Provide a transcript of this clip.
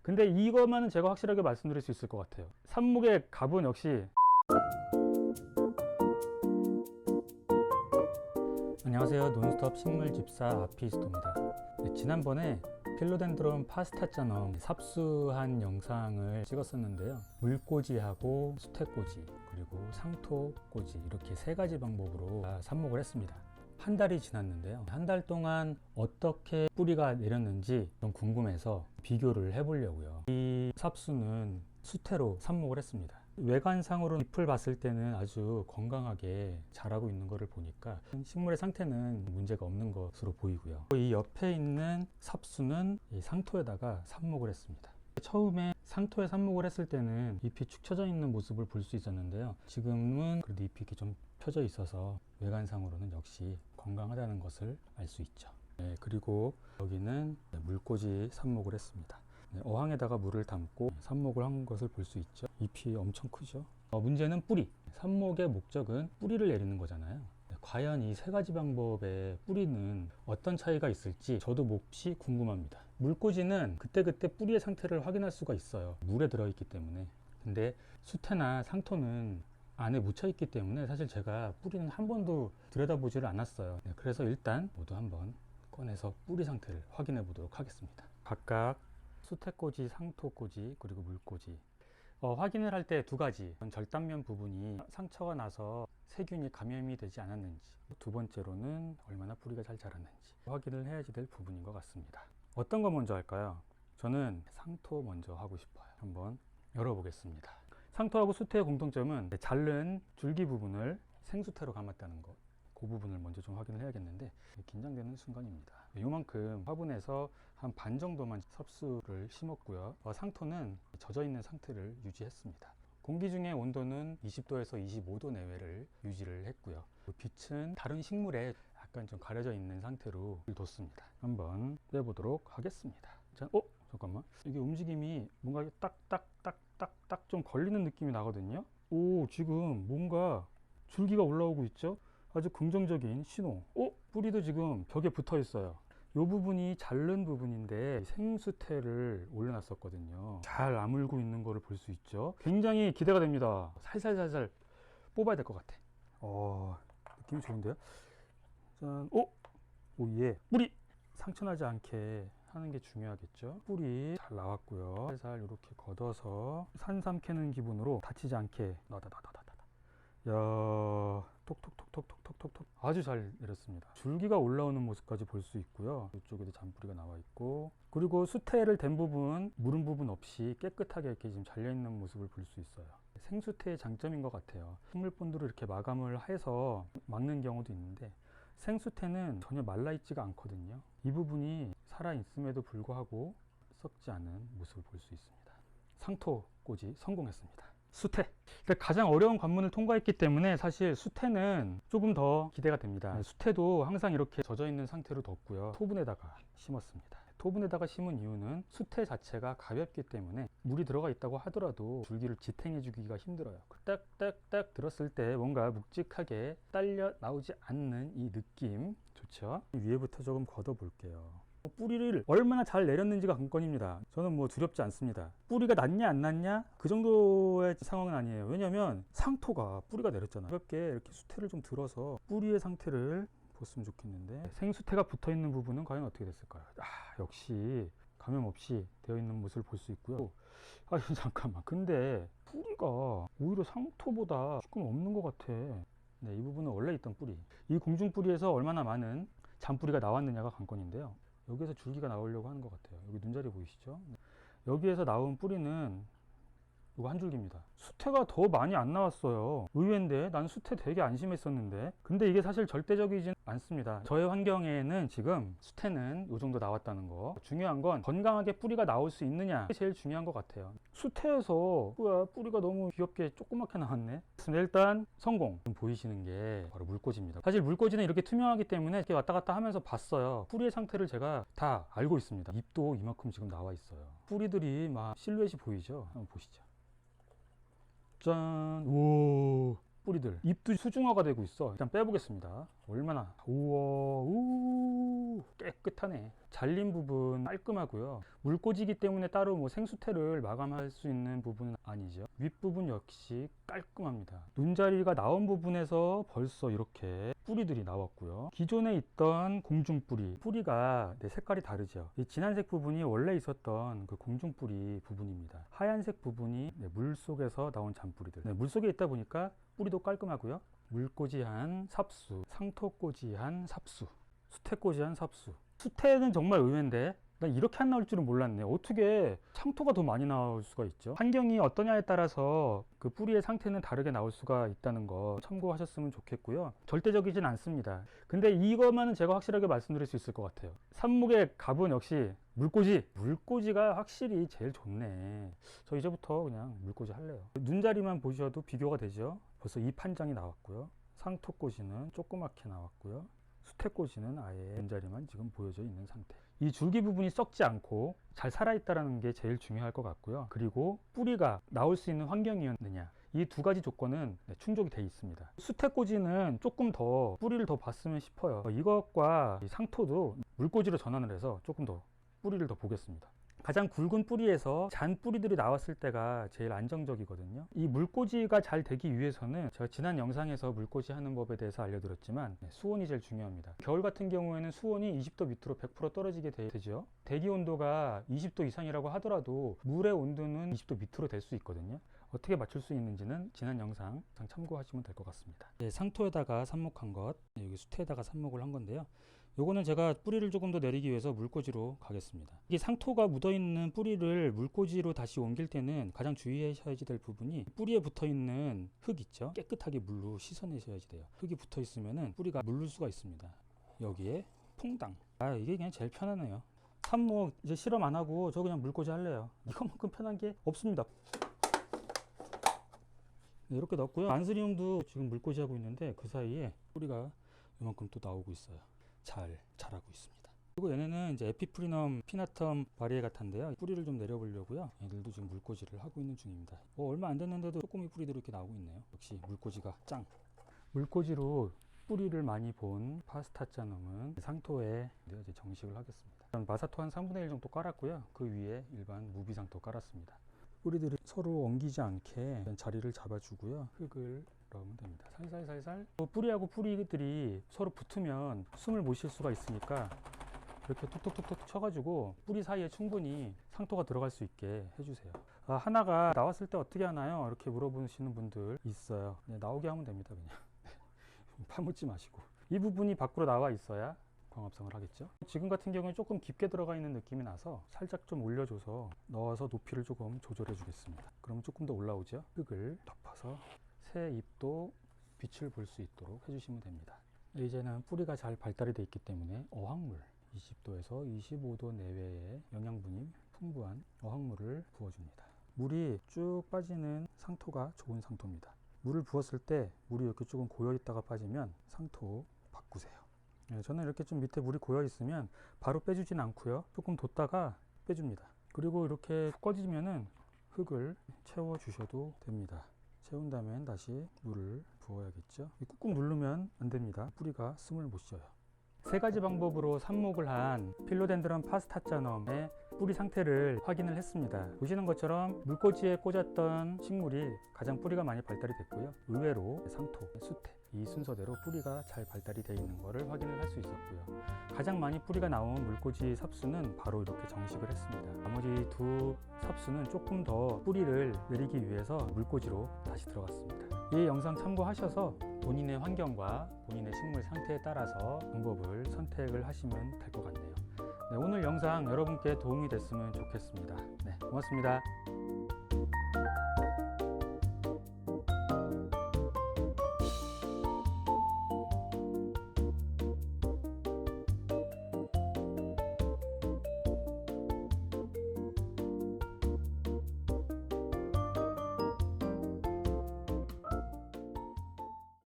근데 이것만은 제가 확실하게 말씀드릴 수 있을 것 같아요. 삽목의 갑은 역시. 안녕하세요, 논스톱 식물집사 아피스토입니다. 네, 지난번에 필로덴드론 파스타처럼 삽수한 영상을 찍었었는데요. 물꽂이하고 수태꽂이 그리고 상토꽂이 이렇게 세 가지 방법으로 삽목을 했습니다. 한 달이 지났는데요. 한 달 동안 어떻게 뿌리가 내렸는지 좀 궁금해서 비교를 해보려고요. 이 삽수는 수태로 삽목을 했습니다. 외관상으로 잎을 봤을 때는 아주 건강하게 자라고 있는 것을 보니까 식물의 상태는 문제가 없는 것으로 보이고요. 이 옆에 있는 삽수는 이 상토에다가 삽목을 했습니다. 처음에 상토에 삽목을 했을 때는 잎이 축 처져 있는 모습을 볼 수 있었는데요. 지금은 그래도 잎이 이렇게 좀 펴져 있어서 외관상으로는 역시 건강하다는 것을 알 수 있죠. 네, 그리고 여기는 물꽂이 삽목을 했습니다. 어항에다가 물을 담고 삽목을 한 것을 볼 수 있죠. 잎이 엄청 크죠. 문제는 뿌리. 삽목의 목적은 뿌리를 내리는 거잖아요. 과연 이 세 가지 방법의 뿌리는 어떤 차이가 있을지 저도 몹시 궁금합니다. 물꽂이는 그때그때 뿌리의 상태를 확인할 수가 있어요. 물에 들어있기 때문에. 근데 수태나 상토는 안에 묻혀 있기 때문에 사실 제가 뿌리는 한 번도 들여다보지를 않았어요. 그래서 일단 모두 한번 꺼내서 뿌리 상태를 확인해 보도록 하겠습니다. 각각 수태꽂이, 상토꽂이, 그리고 물꽂이. 확인을 할 때 두 가지. 절단면 부분이 상처가 나서 세균이 감염이 되지 않았는지, 두 번째로는 얼마나 뿌리가 잘 자랐는지 확인을 해야지 될 부분인 것 같습니다. 어떤 거 먼저 할까요? 저는 상토 먼저 하고 싶어요. 한번 열어보겠습니다. 상토하고 수태의 공통점은 자른 줄기 부분을 생수태로 감았다는 것. 그 부분을 먼저 좀 확인을 해야겠는데 긴장되는 순간입니다. 이만큼 화분에서 한 반 정도만 삽수를 심었고요. 상토는 젖어 있는 상태를 유지했습니다. 공기 중의 온도는 20도에서 25도 내외를 유지를 했고요. 빛은 다른 식물에 약간 좀 가려져 있는 상태로 뒀습니다. 한번 빼보도록 하겠습니다. 자, 잠깐만. 이게 움직임이 뭔가 딱딱딱딱딱 좀 걸리는 느낌이 나거든요. 지금 뭔가 줄기가 올라오고 있죠? 아주 긍정적인 신호. 뿌리도 지금 벽에 붙어 있어요. 이 부분이 자른 부분인데 생수태를 올려놨었거든요. 잘 아물고 있는 거를 볼 수 있죠. 굉장히 기대가 됩니다. 살살살살 뽑아야 될 것 같아. 느낌이 좋은데요? 짠. 예. 뿌리! 상처나지 않게 하는 게 중요하겠죠. 뿌리 잘 나왔고요. 살살 이렇게 걷어서 산삼 캐는 기분으로 다치지 않게 톡톡톡톡톡톡톡 아주 잘 내렸습니다. 줄기가 올라오는 모습까지 볼 수 있고요. 이쪽에도 잔뿌리가 나와 있고, 그리고 수태를 댄 부분, 무른 부분 없이 깨끗하게 이렇게 지금 잘려있는 모습을 볼 수 있어요. 생수태의 장점인 것 같아요. 식물본드로 이렇게 마감을 해서 막는 경우도 있는데 생수태는 전혀 말라있지가 않거든요. 이 부분이 살아있음에도 불구하고 썩지 않은 모습을 볼 수 있습니다. 상토꽂이 성공했습니다. 수태. 가장 어려운 관문을 통과했기 때문에 사실 수태는 조금 더 기대가 됩니다. 수태도 항상 이렇게 젖어 있는 상태로 뒀고요. 토분에다가 심었습니다. 토분에다가 심은 이유는 수태 자체가 가볍기 때문에 물이 들어가 있다고 하더라도 줄기를 지탱해 주기가 힘들어요. 딱딱딱 들었을 때 뭔가 묵직하게 딸려 나오지 않는 이 느낌 좋죠? 위에부터 조금 걷어 볼게요. 뿌리를 얼마나 잘 내렸는지가 관건입니다. 저는 뭐 두렵지 않습니다. 뿌리가 났냐 안 났냐 그 정도의 상황은 아니에요. 왜냐면 상토가 뿌리가 내렸잖아요. 가볍게 이렇게 수태를 좀 들어서 뿌리의 상태를 봤으면 좋겠는데 생수태가 붙어 있는 부분은 과연 어떻게 됐을까요? 역시 감염 없이 되어 있는 모습을 볼 수 있고요. 잠깐만, 근데 뿌리가 오히려 상토보다 조금 없는 것 같아. 이 부분은 원래 있던 뿌리, 이 공중 뿌리에서 얼마나 많은 잔뿌리가 나왔느냐가 관건인데요. 여기에서 줄기가 나오려고 하는 것 같아요. 여기 눈자리 보이시죠? 여기에서 나온 뿌리는 이거 한 줄기입니다. 수태가 더 많이 안 나왔어요. 의외인데 난 수태 되게 안심했었는데, 근데 이게 사실 절대적이진 않습니다. 저의 환경에는 지금 수태는 이 정도 나왔다는 거. 중요한 건 건강하게 뿌리가 나올 수 있느냐, 그게 제일 중요한 것 같아요. 수태에서 뿌리가 너무 귀엽게 조그맣게 나왔네. 일단 성공. 보이시는 게 바로 물꽂이입니다. 사실 물꽂이는 이렇게 투명하기 때문에 이렇게 왔다 갔다 하면서 봤어요. 뿌리의 상태를 제가 다 알고 있습니다. 잎도 이만큼 지금 나와 있어요. 뿌리들이 막 실루엣이 보이죠? 한번 보시죠. 짠! 오, 뿌리들, 잎도 수중화가 되고 있어. 일단 빼보겠습니다. 얼마나, 우와, 우 깨끗하네. 잘린 부분 깔끔하고요. 물꽂이기 때문에 따로 뭐 생수태를 마감할 수 있는 부분은 아니죠. 윗부분 역시 깔끔합니다. 눈자리가 나온 부분에서 벌써 이렇게 뿌리들이 나왔고요. 기존에 있던 공중뿌리, 뿌리가 색깔이 다르죠. 이 진한색 부분이 원래 있었던 그 공중뿌리 부분입니다. 하얀색 부분이 물 속에서 나온 잔뿌리들. 물 속에 있다 보니까 뿌리도 깔끔하고요. 물꽂이한 삽수, 상토꽂이한 삽수, 수태꽂이한 삽수. 수태는 정말 의외인데 난 이렇게 안 나올 줄은 몰랐네. 어떻게 상토가 더 많이 나올 수가 있죠? 환경이 어떠냐에 따라서 그 뿌리의 상태는 다르게 나올 수가 있다는 거 참고하셨으면 좋겠고요. 절대적이진 않습니다. 근데 이것만은 제가 확실하게 말씀드릴 수 있을 것 같아요. 삽목의 갑은 역시 물꽂이가 확실히 제일 좋네. 저 이제부터 그냥 물꽂이 할래요. 눈자리만 보셔도 비교가 되죠. 벌써 잎 한 장이 나왔고요. 상토꽂이는 조그맣게 나왔고요. 수태꽂이는 아예 눈자리만 지금 보여져 있는 상태. 이 줄기 부분이 썩지 않고 잘 살아있다는 게 제일 중요할 것 같고요. 그리고 뿌리가 나올 수 있는 환경이었느냐, 이 두 가지 조건은 충족이 되어 있습니다. 수태꽂이는 조금 더 뿌리를 더 봤으면 싶어요. 이것과 상토도 물꽂이로 전환을 해서 조금 더 뿌리를 더 보겠습니다. 가장 굵은 뿌리에서 잔 뿌리들이 나왔을 때가 제일 안정적이거든요. 이 물꽂이가 잘 되기 위해서는 제가 지난 영상에서 물꽂이 하는 법에 대해서 알려드렸지만 수온이 제일 중요합니다. 겨울 같은 경우에는 수온이 20도 밑으로 100% 떨어지게 되죠. 대기 온도가 20도 이상이라고 하더라도 물의 온도는 20도 밑으로 될 수 있거든요. 어떻게 맞출 수 있는지는 지난 영상 참고하시면 될 것 같습니다. 상토에다가 삽목한 것, 여기 수태에다가 삽목을 한 건데요. 요거는 제가 뿌리를 조금 더 내리기 위해서 물꽂이로 가겠습니다. 이게 상토가 묻어있는 뿌리를 물꽂이로 다시 옮길 때는 가장 주의하셔야지 될 부분이 뿌리에 붙어있는 흙 있죠? 깨끗하게 물로 씻어내셔야지 돼요. 흙이 붙어있으면 뿌리가 물를 수가 있습니다. 여기에 퐁당. 이게 그냥 제일 편하네요. 삽목 이제 실험 안 하고 저 그냥 물꽂이 할래요. 이것만큼 편한 게 없습니다. 이렇게 넣었고요. 안스리움도 지금 물꽂이 하고 있는데 그 사이에 뿌리가 이만큼 또 나오고 있어요. 잘 자라고 있습니다. 그리고 얘네는 이제 에피프리넘 피나텀 바리에가타인데요. 뿌리를 좀 내려보려고요. 얘들도 지금 물꽂이를 하고 있는 중입니다. 얼마 안 됐는데도 쪼꼬미 뿌리들이 이렇게 나오고 있네요. 역시 물꽂이가 짱. 물꽂이로 뿌리를 많이 본 파스타짜놈은 상토에 이제 정식을 하겠습니다. 마사토 한 3분의 1 정도 깔았고요. 그 위에 일반 무비상토 깔았습니다. 뿌리들이 서로 엉기지 않게 자리를 잡아주고요. 흙을 넣으면 됩니다. 살살살살. 뿌리하고 뿌리들이 서로 붙으면 숨을 못 쉴 수가 있으니까 이렇게 툭툭툭툭 쳐가지고 뿌리 사이에 충분히 상토가 들어갈 수 있게 해주세요. 하나가 나왔을 때 어떻게 하나요? 이렇게 물어보시는 분들 있어요. 나오게 하면 됩니다. 그냥 파묻지 마시고. 이 부분이 밖으로 나와 있어야 광합성을 하겠죠. 지금 같은 경우는 조금 깊게 들어가 있는 느낌이 나서 살짝 좀 올려줘서 넣어서 높이를 조금 조절해 주겠습니다. 그러면 조금 더 올라오죠. 흙을 덮어서 새 잎도 빛을 볼 수 있도록 해주시면 됩니다. 이제는 뿌리가 잘 발달이 되어 있기 때문에 어항물 20도에서 25도 내외의 영양분이 풍부한 어항물을 부어줍니다. 물이 쭉 빠지는 상토가 좋은 상토입니다. 물을 부었을 때 물이 이렇게 조금 고여 있다가 빠지면 상토 바꾸세요. 저는 이렇게 좀 밑에 물이 고여 있으면 바로 빼주진 않고요. 조금 뒀다가 빼줍니다. 그리고 이렇게 푹 꺼지면은 흙을 채워 주셔도 됩니다. 채운 다음엔 다시 물을 부어야겠죠. 꾹꾹 누르면 안 됩니다. 뿌리가 숨을 못 쉬어요. 세 가지 방법으로 삽목을 한 필로덴드론 파스타짜넘의 뿌리 상태를 확인을 했습니다. 보시는 것처럼 물꽂이에 꽂았던 식물이 가장 뿌리가 많이 발달이 됐고요. 의외로 상토, 수태 이 순서대로 뿌리가 잘 발달이 되어 있는 것을 확인을 할 수 있었고요. 가장 많이 뿌리가 나온 물꽂이 삽수는 바로 이렇게 정식을 했습니다. 나머지 두 삽수는 조금 더 뿌리를 내리기 위해서 물꽂이로 다시 들어갔습니다. 이 영상 참고하셔서 본인의 환경과 본인의 식물 상태에 따라서 방법을 선택을 하시면 될 것 같네요. 오늘 영상 여러분께 도움이 됐으면 좋겠습니다. 고맙습니다.